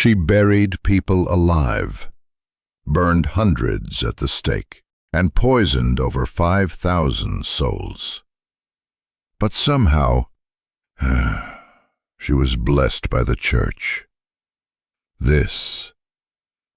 She buried people alive, burned hundreds at the stake, and poisoned over 5,000 souls. But somehow, she was blessed by the church. This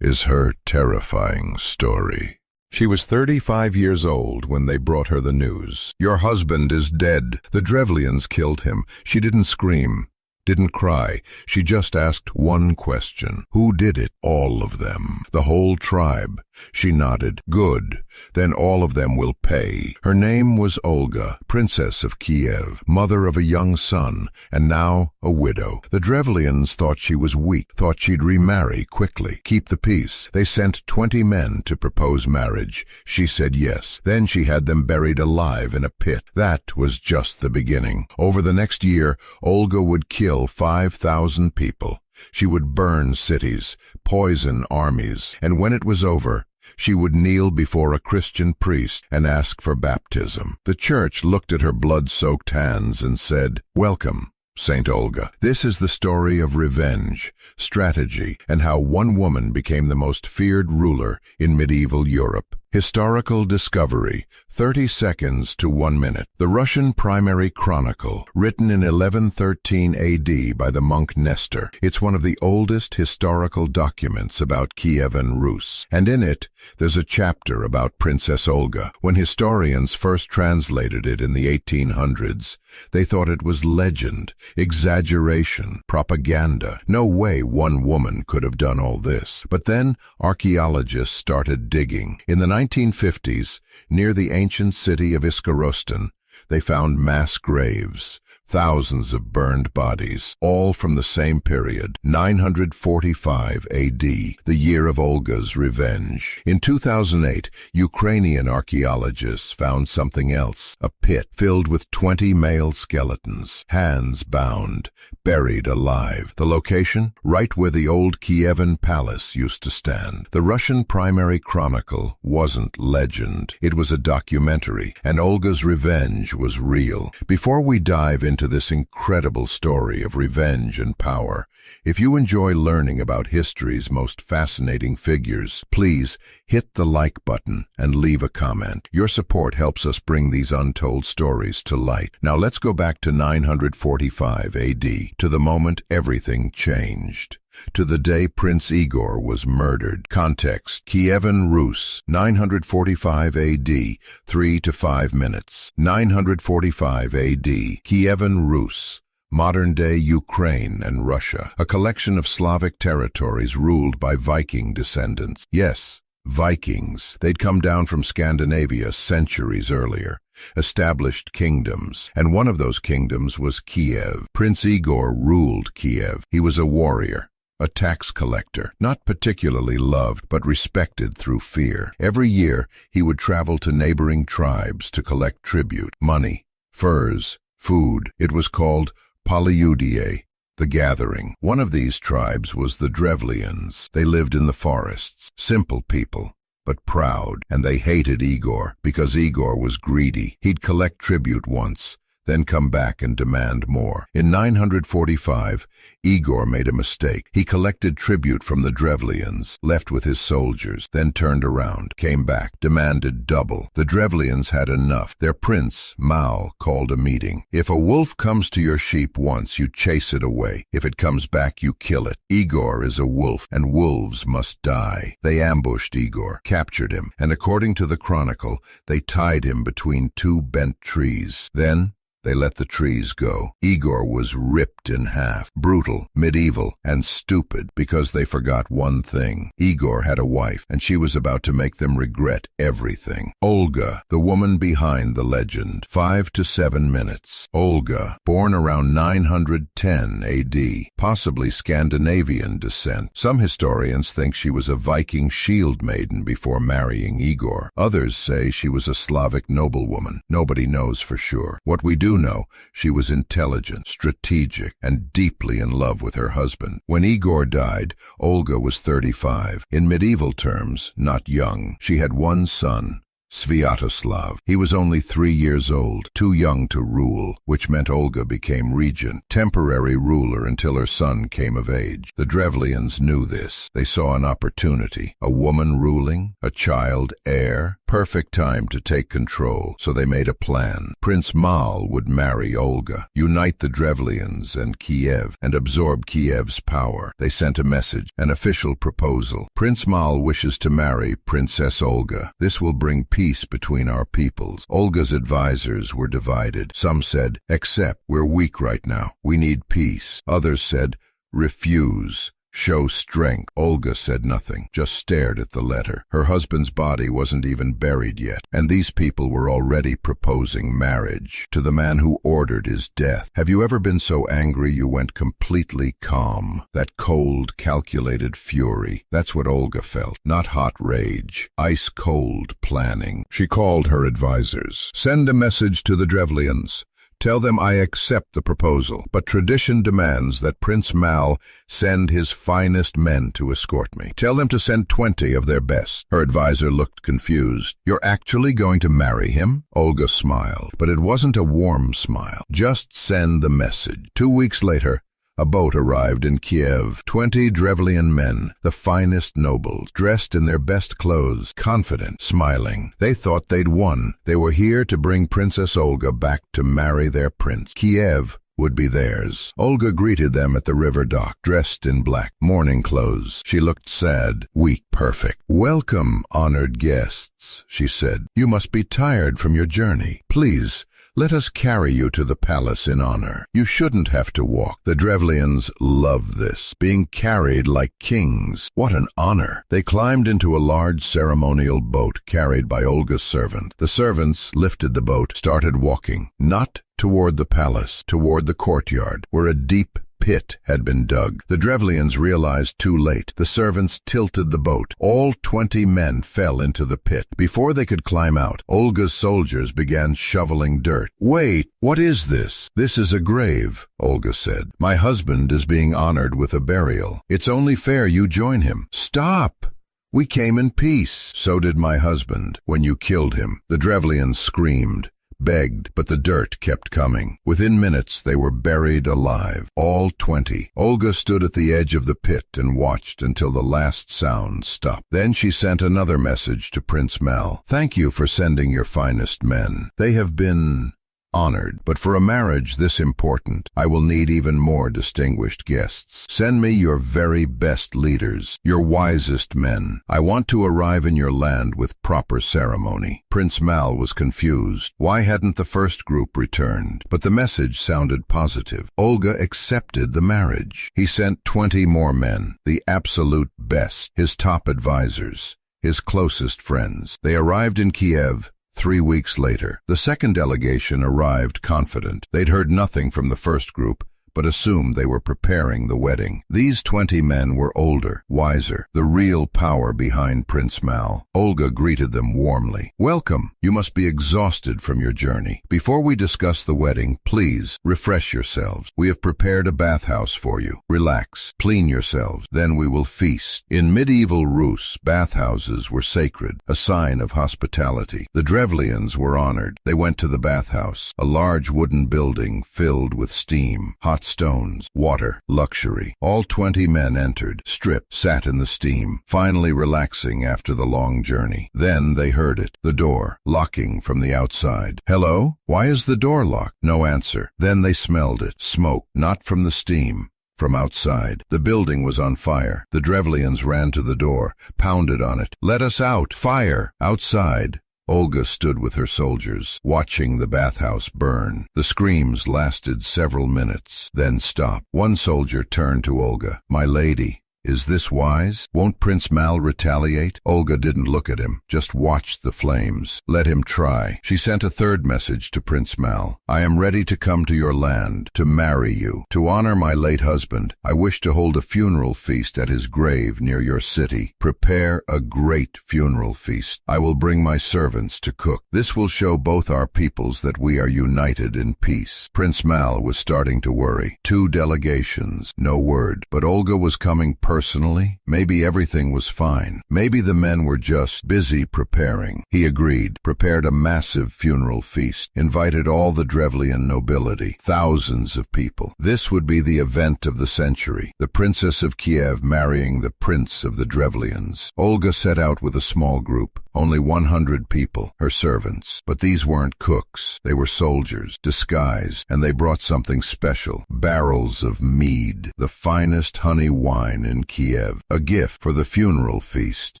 is her terrifying story. She was 35 years old when they brought her the news. Your husband is dead. The Drevlians killed him. She didn't scream, didn't cry. She just asked one question. Who did it? All of them. The whole tribe. She nodded. Good. Then all of them will pay. Her name was Olga, Princess of Kiev, mother of a young son, and now a widow. The Drevlians thought she was weak, thought she'd remarry quickly, keep the peace. They sent 20 men to propose marriage. She said yes. Then she had them buried alive in a pit. That was just the beginning. Over the next year, Olga would kill 5,000 people. She would burn cities, poison armies, and when it was over, she would kneel before a Christian priest and ask for baptism. The church looked at her blood-soaked hands and said, "Welcome, Saint Olga." This is the story of revenge, strategy, and how one woman became the most feared ruler in medieval Europe. Historical discovery, 30 seconds to 1 minute. The Russian Primary Chronicle, written in 1113 AD by the monk Nestor. It's one of the oldest historical documents about Kievan Rus, and in it, there's a chapter about Princess Olga. When historians first translated it in the 1800s, they thought it was legend, exaggeration, propaganda. No way one woman could have done all this. But then archaeologists started digging. In the 1950s, near the ancient city of Iskorostan, they found mass graves, thousands of burned bodies, all from the same period, 945 AD, the year of Olga's revenge. In 2008, Ukrainian archaeologists found something else, a pit filled with 20 male skeletons, hands bound, buried alive. The location? Right where the old Kievan palace used to stand. The Russian Primary Chronicle wasn't legend. It was a documentary, and Olga's revenge was real. Before we dive into this incredible story of revenge and power, if you enjoy learning about history's most fascinating figures, please hit the like button and leave a comment. Your support helps us bring these untold stories to light. Now let's go back to 945 AD, to the moment everything changed. To the day Prince Igor was murdered. Context: Kievan Rus, 945 AD, 3 to 5 minutes. 945 AD, Kievan Rus, modern-day Ukraine and Russia, a collection of Slavic territories ruled by Viking descendants. Yes, Vikings. They'd come down from Scandinavia centuries earlier, established kingdoms, and one of those kingdoms was Kiev. Prince Igor ruled Kiev. He was a warrior, a tax collector, not particularly loved but respected through fear. Every year he would travel to neighboring tribes to collect tribute, money, furs, food. It was called Polyudiae, the gathering. One of these tribes was the Drevlians. They lived in the forests, simple people, but proud, and they hated Igor because Igor was greedy. He'd collect tribute once, then come back and demand more. In 945, Igor made a mistake. He collected tribute from the Drevlians, left with his soldiers, then turned around, came back, demanded double. The Drevlians had enough. Their prince, Mal, called a meeting. If a wolf comes to your sheep once, you chase it away. If it comes back, you kill it. Igor is a wolf, and wolves must die. They ambushed Igor, captured him, and according to the chronicle, they tied him between 2 bent trees. Then they let the trees go. Igor was ripped in half, brutal, medieval, and stupid because they forgot one thing. Igor had a wife, and she was about to make them regret everything. Olga, the woman behind the legend. 5 to 7 minutes. Olga, born around 910 AD, possibly Scandinavian descent. Some historians think she was a Viking shield maiden before marrying Igor. Others say she was a Slavic noblewoman. Nobody knows for sure. What we do know, she was intelligent, strategic, and deeply in love with her husband. When Igor died, Olga was 35. In medieval terms, not young. She had one son, Sviatoslav. He was only 3 years old, too young to rule, which meant Olga became regent, temporary ruler until her son came of age. The Drevlians knew this. They saw an opportunity. A woman ruling, a child heir, perfect time to take control, so they made a plan. Prince Mal would marry Olga, unite the Drevlians and Kiev, and absorb Kiev's power. They sent a message, an official proposal. Prince Mal wishes to marry Princess Olga. This will bring peace between our peoples. Olga's advisors were divided. Some said, accept, we're weak right now. We need peace. Others said, refuse. Show strength. Olga said nothing, just stared at the letter. Her husband's body wasn't even buried yet, and these people were already proposing marriage to the man who ordered his death. Have you ever been so angry you went completely calm? That cold, calculated fury. That's what Olga felt. Not hot rage. Ice-cold planning. She called her advisors. Send a message to the Drevlians. Tell them I accept the proposal, but tradition demands that Prince Mal send his finest men to escort me. Tell them to send 20 of their best. Her advisor looked confused. You're actually going to marry him? Olga smiled, but it wasn't a warm smile. Just send the message. 2 weeks later, a boat arrived in Kiev. 20 Drevlian men, the finest nobles, dressed in their best clothes, confident, smiling. They thought they'd won. They were here to bring Princess Olga back to marry their prince. Kiev would be theirs. Olga greeted them at the river dock, dressed in black, mourning clothes. She looked sad, weak, perfect. Welcome, honored guests, she said. You must be tired from your journey. Please, let us carry you to the palace in honor. You shouldn't have to walk. The Drevlians loved this, being carried like kings. What an honor. They climbed into a large ceremonial boat carried by Olga's servant. The servants lifted the boat, started walking, not toward the palace, toward the courtyard, where a deep pit had been dug. The Drevlians realized too late. The servants tilted the boat. All 20 men fell into the pit. Before they could climb out, Olga's soldiers began shoveling dirt. Wait, what is this? This is a grave, Olga said. My husband is being honored with a burial. It's only fair you join him. Stop! We came in peace. So did my husband when you killed him. The Drevlians screamed, begged, but the dirt kept coming. Within minutes, they were buried alive, all 20. Olga stood at the edge of the pit and watched until the last sound stopped. Then she sent another message to Prince Mal. Thank you for sending your finest men. They have been honored, but for a marriage this important, I will need even more distinguished guests. Send me your very best leaders, your wisest men. I want to arrive in your land with proper ceremony. Prince Mal was confused. Why hadn't the first group returned? But the message sounded positive. Olga accepted the marriage. He sent 20 more men, the absolute best, his top advisors, his closest friends. They arrived in Kiev 3 weeks later. The second delegation arrived confident. They'd heard nothing from the first group, but assumed they were preparing the wedding. These 20 men were older, wiser, the real power behind Prince Mal. Olga greeted them warmly. Welcome. You must be exhausted from your journey. Before we discuss the wedding, please refresh yourselves. We have prepared a bathhouse for you. Relax, clean yourselves, then we will feast. In medieval Rus, bathhouses were sacred, a sign of hospitality. The Drevlians were honored. They went to the bathhouse, a large wooden building filled with steam, hot stones, water, luxury. All 20 men entered, stripped, sat in the steam, finally relaxing after the long journey. Then they heard it, the door, locking from the outside. Hello? Why is the door locked? No answer. Then they smelled it, smoke, not from the steam, from outside. The building was on fire. The Drevlians ran to the door, pounded on it. Let us out! Fire! Outside. Olga stood with her soldiers, watching the bathhouse burn. The screams lasted several minutes, then stopped. One soldier turned to Olga. My lady, is this wise? Won't Prince Mal retaliate? Olga didn't look at him, just watched the flames. Let him try. She sent a third message to Prince Mal. I am ready to come to your land, to marry you. To honor my late husband, I wish to hold a funeral feast at his grave near your city. Prepare a great funeral feast. I will bring my servants to cook. This will show both our peoples that we are united in peace. Prince Mal was starting to worry. 2 delegations, no word, but Olga was coming perfectly personally. Maybe everything was fine. Maybe the men were just busy preparing. He agreed, prepared a massive funeral feast, invited all the Drevlian nobility, thousands of people. This would be the event of the century, the Princess of Kiev marrying the Prince of the Drevlians. Olga set out with a small group, only 100 people, her servants. But these weren't cooks. They were soldiers, disguised, and they brought something special, barrels of mead, the finest honey wine in Kiev, a gift for the funeral feast.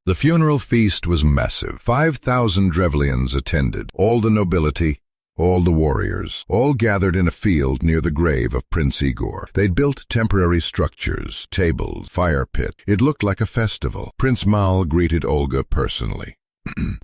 The funeral feast was massive. 5,000 Drevlians attended, all the nobility, all the warriors, all gathered in a field near the grave of Prince Igor. They'd built temporary structures, tables, fire pit. It looked like a festival. Prince Mal greeted Olga personally.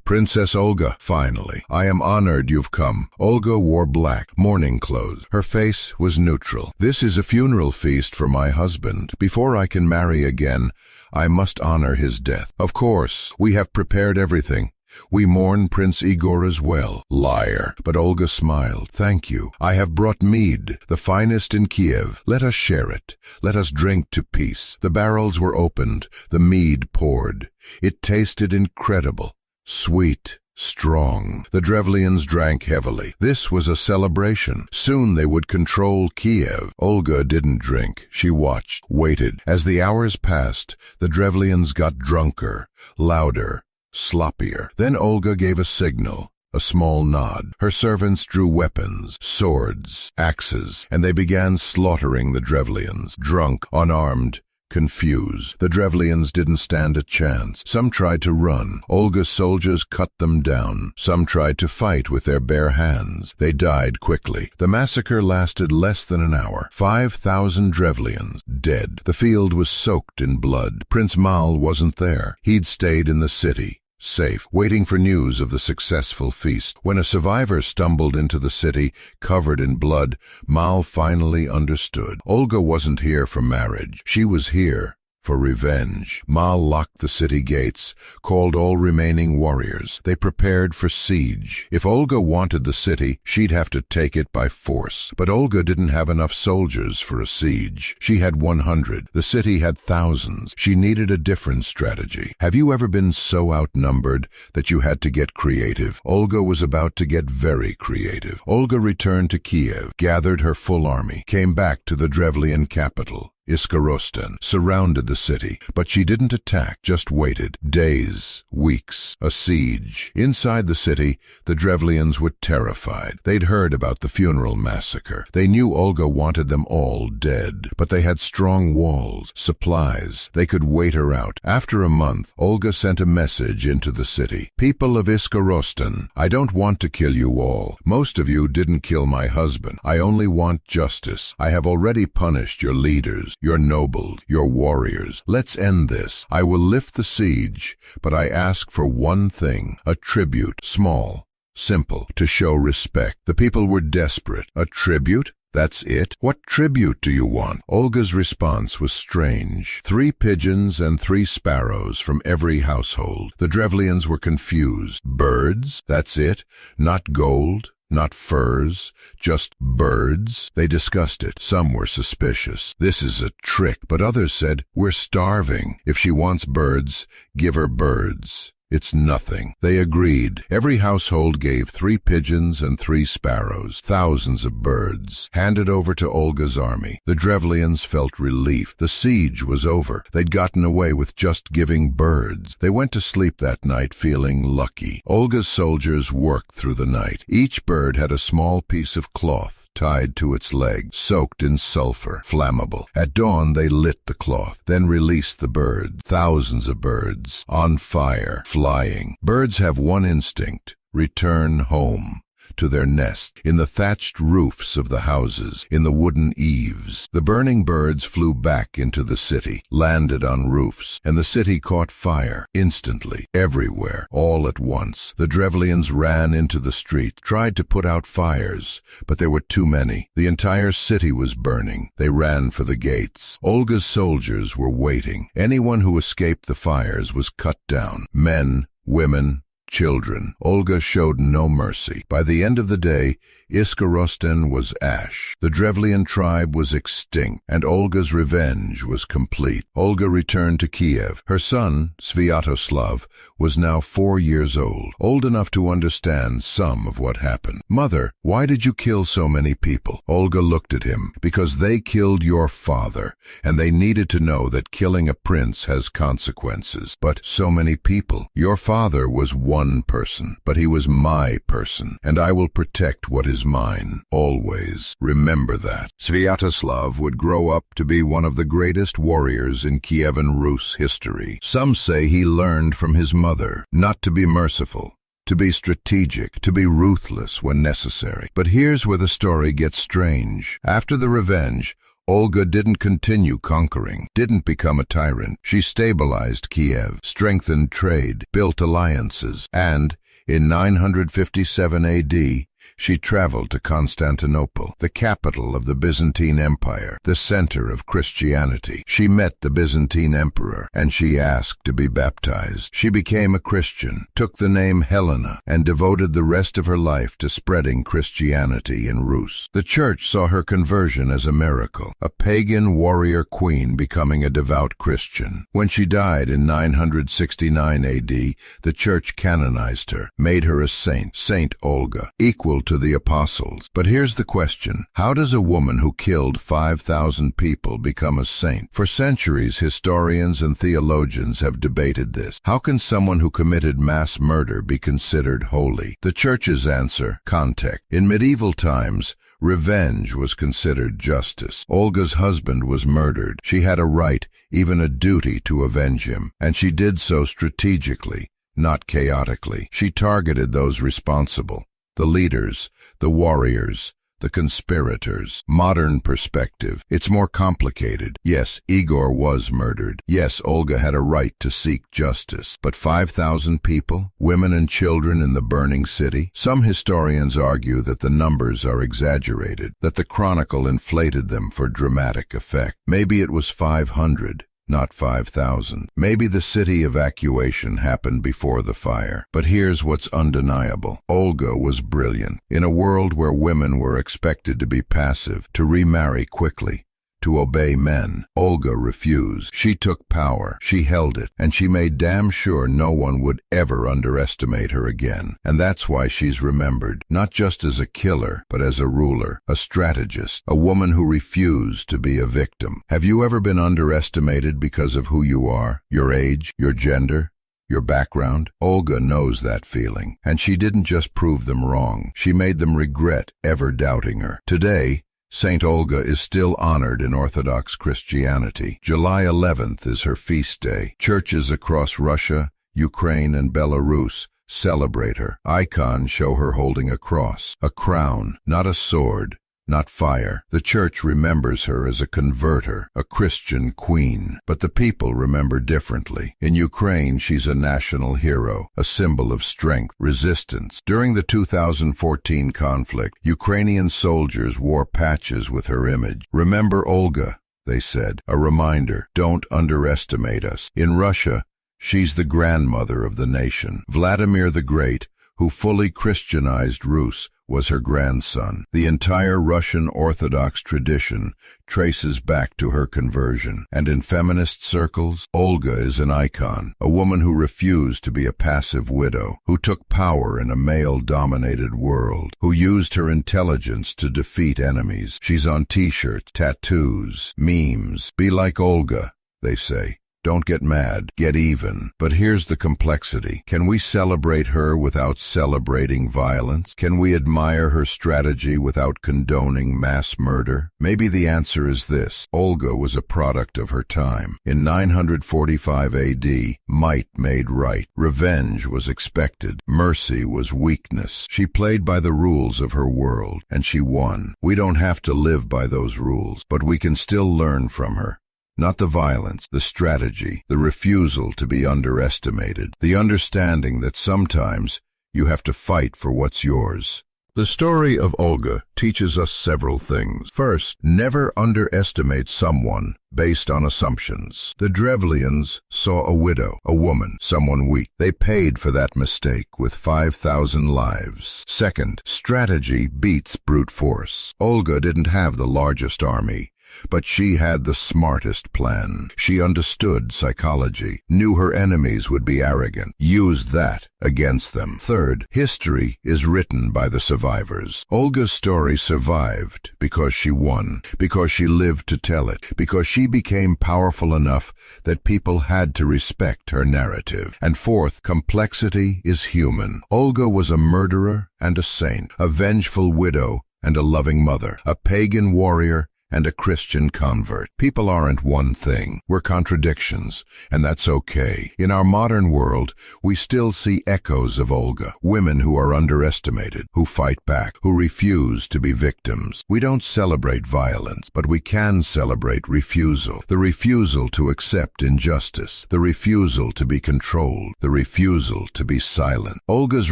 Princess Olga, finally. I am honored you've come. Olga wore black, mourning clothes. Her face was neutral. This is a funeral feast for my husband. Before I can marry again, I must honor his death. Of course, we have prepared everything. We mourn Prince Igor as well. Liar. But Olga smiled. Thank you. I have brought mead, the finest in Kiev. Let us share it. Let us drink to peace. The barrels were opened. The mead poured. It tasted incredible. Sweet, strong. The Drevlians drank heavily. This was a celebration. Soon they would control Kiev. Olga didn't drink. She watched, waited. As the hours passed, the Drevlians got drunker, louder, sloppier. Then Olga gave a signal, a small nod. Her servants drew weapons, swords, axes, and they began slaughtering the Drevlians, drunk, unarmed, confused. The Drevlians didn't stand a chance. Some tried to run. Olga's soldiers cut them down. Some tried to fight with their bare hands. They died quickly. The massacre lasted less than an hour. 5,000 Drevlians dead. The field was soaked in blood. Prince Mal wasn't there. He'd stayed in the city, safe, waiting for news of the successful feast. When a survivor stumbled into the city, covered in blood, Mal finally understood. Olga wasn't here for marriage. She was here for revenge. Mal locked the city gates, called all remaining warriors. They prepared for siege. If Olga wanted the city, she'd have to take it by force. But Olga didn't have enough soldiers for a siege. She had 100. The city had thousands. She needed a different strategy. Have you ever been so outnumbered that you had to get creative? Olga was about to get very creative. Olga returned to Kiev, gathered her full army, came back to the Drevlian capital, Iskorostan, surrounded the city, but she didn't attack, just waited. Days, weeks, a siege. Inside the city, the Drevlians were terrified. They'd heard about the funeral massacre. They knew Olga wanted them all dead, but they had strong walls, supplies. They could wait her out. After a month, Olga sent a message into the city. People of Iskorostan, I don't want to kill you all. Most of you didn't kill my husband. I only want justice. I have already punished your leaders, your nobles, your warriors. Let's end this. I will lift the siege, but I ask for one thing, a tribute, small, simple, to show respect. The people were desperate. A tribute? That's it? What tribute do you want? Olga's response was strange. 3 pigeons and 3 sparrows from every household. The Drevlians were confused. Birds? That's it? Not gold? Not furs, just birds. They discussed it. Some were suspicious. This is a trick. But others said, we're starving. If she wants birds, give her birds. It's nothing. They agreed. Every household gave 3 pigeons and 3 sparrows, thousands of birds, handed over to Olga's army. The Drevlians felt relief. The siege was over. They'd gotten away with just giving birds. They went to sleep that night feeling lucky. Olga's soldiers worked through the night. Each bird had a small piece of cloth tied to its leg, soaked in sulfur, flammable. At dawn they lit the cloth, then released the bird, thousands of birds, on fire, flying. Birds have one instinct: return home, to their nest, in the thatched roofs of the houses, in the wooden eaves. The burning birds flew back into the city, landed on roofs, and the city caught fire, instantly, everywhere, all at once. The Drevlians ran into the street, tried to put out fires, but there were too many. The entire city was burning. They ran for the gates. Olga's soldiers were waiting. Anyone who escaped the fires was cut down. Men, women, children. Olga showed no mercy. By the end of the day, Iskorosten was ash. The Drevlian tribe was extinct, and Olga's revenge was complete. Olga returned to Kiev. Her son, Sviatoslav, was now 4 years old enough to understand some of what happened. "Mother, why did you kill so many people?" Olga looked at him. "Because they killed your father, and they needed to know that killing a prince has consequences." "But so many people." "Your father was one person, but he was my person, and I will protect what is mine, always. Remember that." Sviatoslav would grow up to be one of the greatest warriors in Kievan Rus history. Some say he learned from his mother not to be merciful, to be strategic, to be ruthless when necessary. But here's where the story gets strange. After the revenge, Olga didn't continue conquering, didn't become a tyrant. She stabilized Kiev, strengthened trade, built alliances, and in 957 AD, she traveled to Constantinople, the capital of the Byzantine Empire, the center of Christianity. She met the Byzantine emperor, and she asked to be baptized. She became a Christian, took the name Helena, and devoted the rest of her life to spreading Christianity in Rus. The church saw her conversion as a miracle, a pagan warrior queen becoming a devout Christian. When she died in 969 AD, the church canonized her, made her a saint, Saint Olga, equal to the apostles. But here's the question: how does a woman who killed 5,000 people become a saint? For centuries, historians and theologians have debated this. How can someone who committed mass murder be considered holy? The church's answer: context. In medieval times, revenge was considered justice. Olga's husband was murdered. She had a right, even a duty, to avenge him, and she did so strategically, not chaotically. She targeted those responsible: the leaders, the warriors, the conspirators. Modern perspective: it's more complicated. Yes, Igor was murdered. Yes, Olga had a right to seek justice. But 5,000 people, women and children in the burning city? Some historians argue that the numbers are exaggerated, that the chronicle inflated them for dramatic effect. Maybe it was 500. Not 5,000. Maybe the city evacuation happened before the fire. But here's what's undeniable. Olga was brilliant. In a world where women were expected to be passive, to remarry quickly, to obey men, Olga refused. She took power, she held it, and she made damn sure no one would ever underestimate her again. And that's why she's remembered, not just as a killer, but as a ruler, a strategist, a woman who refused to be a victim. Have you ever been underestimated because of who you are, your age, your gender, your background? Olga knows that feeling, and she didn't just prove them wrong, she made them regret ever doubting her. Today, Saint Olga is still honored in Orthodox Christianity. July 11th is her feast day. Churches across Russia, Ukraine, and Belarus celebrate her. Icons show her holding a cross, a crown, not a sword, not fire. The church remembers her as a converter, a Christian queen. But the people remember differently. In Ukraine, she's a national hero, a symbol of strength, resistance. During the 2014 conflict, Ukrainian soldiers wore patches with her image. "Remember Olga," they said, a reminder, don't underestimate us. In Russia, she's the grandmother of the nation. Vladimir the Great, who fully Christianized Rus, was her grandson. The entire Russian Orthodox tradition traces back to her conversion. And in feminist circles, Olga is an icon, a woman who refused to be a passive widow, who took power in a male-dominated world, who used her intelligence to defeat enemies. She's on t-shirts, tattoos, memes. Be like Olga, they say. Don't get mad, get even. But here's the complexity. Can we celebrate her without celebrating violence? Can we admire her strategy without condoning mass murder? Maybe the answer is this: Olga was a product of her time. In 945 AD, might made right. Revenge was expected. Mercy was weakness. She played by the rules of her world, and she won. We don't have to live by those rules, but we can still learn from her. Not the violence, the strategy, the refusal to be underestimated, the understanding that sometimes you have to fight for what's yours. The story of Olga teaches us several things. First, never underestimate someone based on assumptions. The Drevlians saw a widow, a woman, someone weak. They paid for that mistake with 5,000 lives. Second, strategy beats brute force. Olga didn't have the largest army, but she had the smartest plan. She understood psychology, knew her enemies would be arrogant, used that against them. Third, history is written by the survivors. Olga's story survived because she won, because she lived to tell it, because she became powerful enough that people had to respect her narrative. And fourth, complexity is human. Olga was a murderer and a saint, a vengeful widow and a loving mother, a pagan warrior and a Christian convert. People aren't one thing. We're contradictions, and that's okay. In our modern world, we still see echoes of Olga, women who are underestimated, who fight back, who refuse to be victims. We don't celebrate violence, but we can celebrate refusal. The refusal to accept injustice, the refusal to be controlled, the refusal to be silent. Olga's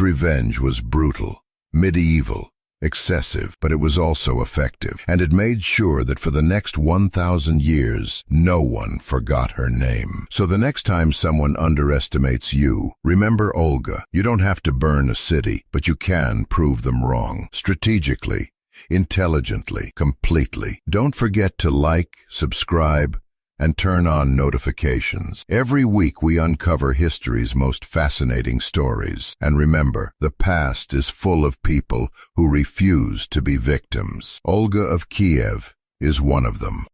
revenge was brutal, medieval, excessive, but it was also effective, and it made sure that for the next 1,000 years, no one forgot her name. So the next time someone underestimates you, remember Olga. You don't have to burn a city, but you can prove them wrong. Strategically, intelligently, completely. Don't forget to like, subscribe, and turn on notifications. Every week we uncover history's most fascinating stories. And remember, the past is full of people who refuse to be victims. Olga of Kiev is one of them.